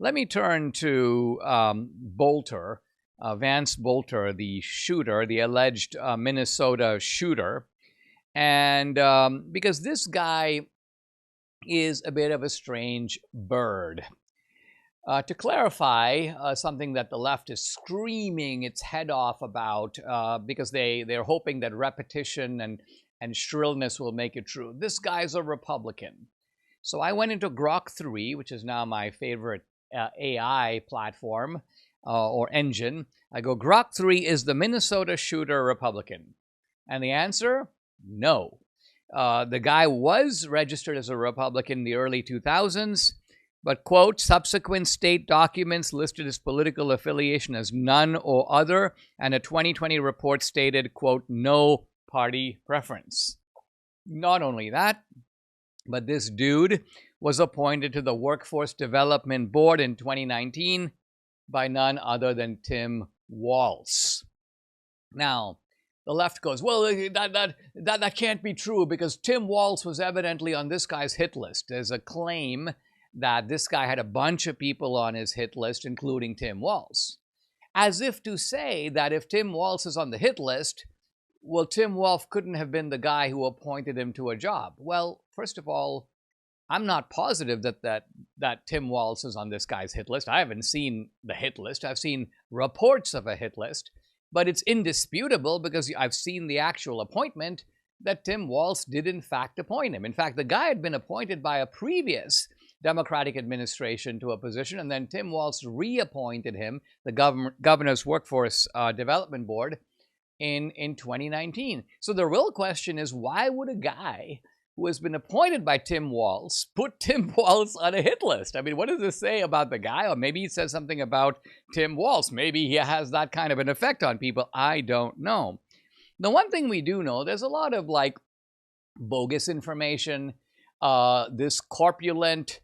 Let me turn to Bolter, Vance Bolter, the shooter, the alleged Minnesota shooter. And because this guy is a bit of a strange bird. To clarify, something that the left is screaming its head off about because they're hoping that repetition and shrillness will make it true. This guy's a Republican. So I went into Grok 3, which is now my favorite AI platform or engine. I go, Grok 3, is the Minnesota shooter Republican? And the answer, no. The guy was registered as a Republican in the early 2000s, but, quote, subsequent state documents listed his political affiliation as none or other, and a 2020 report stated, quote, no party preference. Not only that, but this dude was appointed to the Workforce Development Board in 2019 by none other than Tim Walz. Now, the left goes, well, that can't be true because Tim Walz was evidently on this guy's hit list. There's a claim that this guy had a bunch of people on his hit list, including Tim Walz. As if to say that if Tim Walz is on the hit list, well, Tim Walz couldn't have been the guy who appointed him to a job. Well, first of all, I'm not positive that Tim Walz is on this guy's hit list. I haven't seen the hit list. I've seen reports of a hit list, but it's indisputable because I've seen the actual appointment that Tim Walz did in fact appoint him. In fact, the guy had been appointed by a previous Democratic administration to a position, and then Tim Walz reappointed him, the governor's Workforce Development Board, in 2019. So the real question is, why would a guy who has been appointed by Tim Walz put Tim Walz on a hit list? I mean, what does this say about the guy? Or maybe it says something about Tim Walz. Maybe he has that kind of an effect on people. I don't know. The one thing we do know, there's a lot of like bogus information. This corpulent,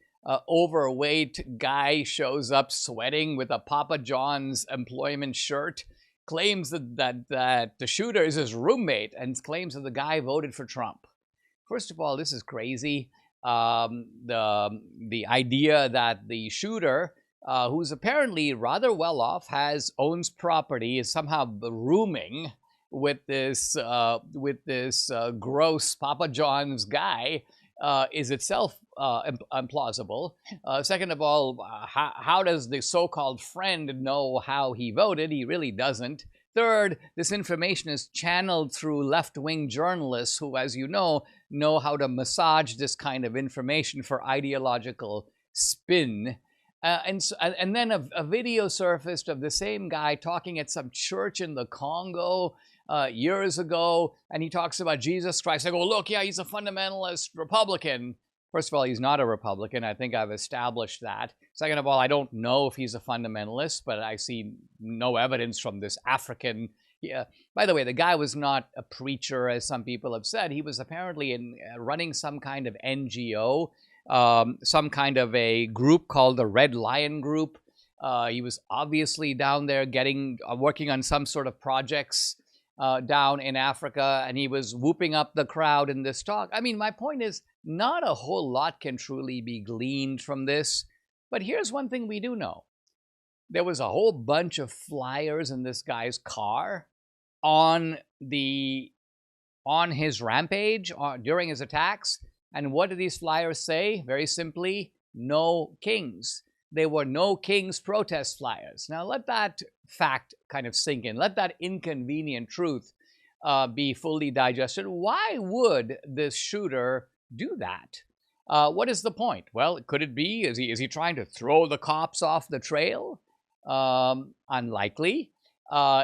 overweight guy shows up sweating with a Papa John's employment shirt, claims that the shooter is his roommate, and claims that the guy voted for Trump. First of all, this is crazy. The idea that the shooter, who's apparently rather well off, owns property, is somehow rooming with this gross Papa John's guy is itself implausible. Second of all, how does the so-called friend know how he voted? He really doesn't. Third, this information is channeled through left-wing journalists who, as you know how to massage this kind of information for ideological spin. And then a video surfaced of the same guy talking at some church in the Congo years ago, and he talks about Jesus Christ. I go, look, yeah, he's a fundamentalist Republican. First of all, he's not a Republican. I think I've established that. Second of all, I don't know if he's a fundamentalist, but I see no evidence from this African. By the way, the guy was not a preacher, as some people have said. He was apparently running some kind of NGO, some kind of a group called the Red Lion Group. He was obviously down there working on some sort of projects down in Africa, and he was whooping up the crowd in this talk. I mean, my point is, not a whole lot can truly be gleaned from this, but here's one thing we do know. There was a whole bunch of flyers in this guy's car on his rampage, during his attacks, and what did these flyers say? Very simply, no kings. They were no kings protest flyers. Now let that fact kind of sink in. Let that inconvenient truth be fully digested. Why would this shooter do that? What is the point? Well, could it be, is he trying to throw the cops off the trail? Unlikely.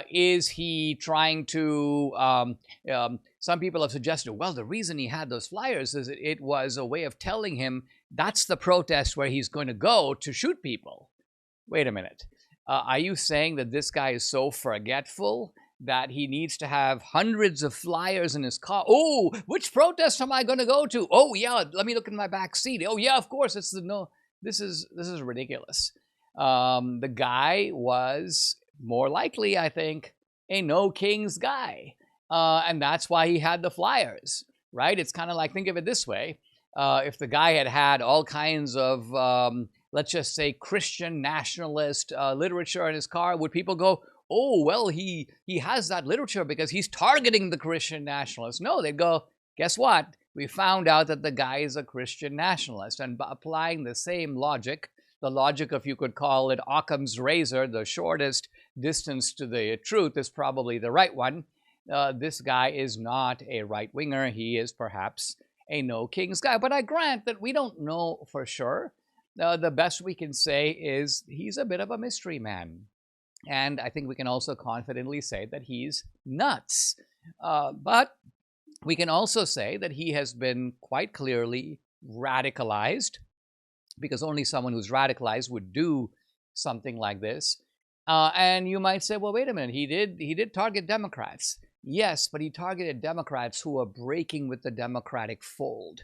Is he trying to, some people have suggested, well, the reason he had those flyers is it was a way of telling him that's the protest where he's going to go to shoot people. Wait a minute. Are you saying that this guy is so forgetful that he needs to have hundreds of flyers in his car? Oh, which protest am I going to go to? Oh, yeah, let me look in my back seat. Oh, yeah, of course, it's the no. This is ridiculous. The guy was more likely, I think, a no kings guy. And that's why he had the flyers, right? It's kind of like, think of it this way. If the guy had all kinds of let's just say, Christian nationalist literature in his car, would people go, oh, well, he has that literature because he's targeting the Christian nationalists? No, they'd go, guess what? We found out that the guy is a Christian nationalist. And by applying the same logic, the logic of, you could call it Occam's razor, the shortest distance to the truth is probably the right one. This guy is not a right-winger. He is perhaps a no kings guy. But I grant that we don't know for sure. The best we can say is he's a bit of a mystery man. And I think we can also confidently say that he's nuts. But we can also say that he has been quite clearly radicalized, because only someone who's radicalized would do something like this. And you might say, well, wait a minute, he did target Democrats. Yes, but he targeted Democrats who are breaking with the Democratic fold.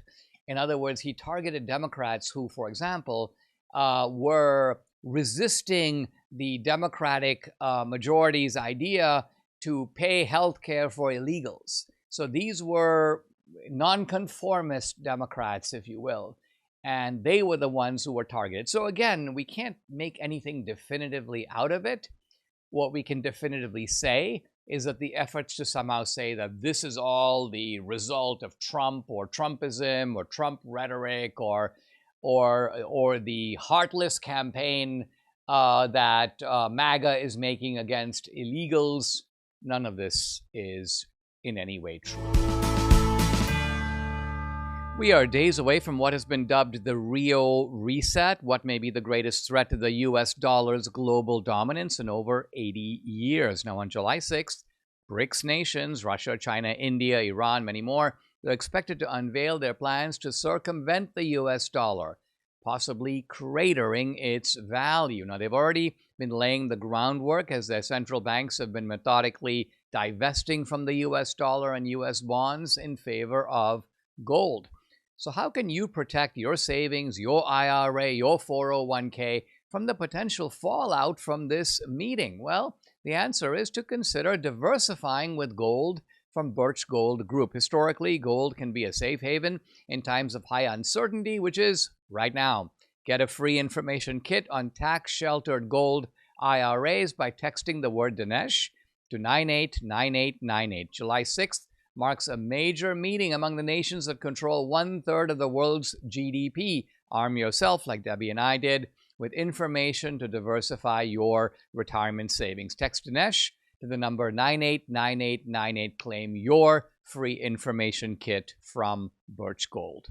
In other words, he targeted Democrats who, for example, were resisting the Democratic majority's idea to pay health care for illegals. So these were nonconformist Democrats, if you will, and they were the ones who were targeted. So again, we can't make anything definitively out of it. What we can definitively say is that the efforts to somehow say that this is all the result of Trump or Trumpism or Trump rhetoric or the heartless campaign that MAGA is making against illegals, none of this is in any way true. We are days away from what has been dubbed the Rio Reset, what may be the greatest threat to the US dollar's global dominance in over 80 years. Now, on July 6th, BRICS nations, Russia, China, India, Iran, many more, are expected to unveil their plans to circumvent the US dollar, possibly cratering its value. Now, they've already been laying the groundwork as their central banks have been methodically divesting from the US dollar and US bonds in favor of gold. So how can you protect your savings, your IRA, your 401k from the potential fallout from this meeting? Well, the answer is to consider diversifying with gold from Birch Gold Group. Historically, gold can be a safe haven in times of high uncertainty, which is right now. Get a free information kit on tax-sheltered gold IRAs by texting the word Dinesh to 989898. July 6th marks a major meeting among the nations that control 1/3 of the world's GDP. Arm yourself, like Debbie and I did, with information to diversify your retirement savings. Text Dinesh to the number 989898. Claim your free information kit from Birch Gold.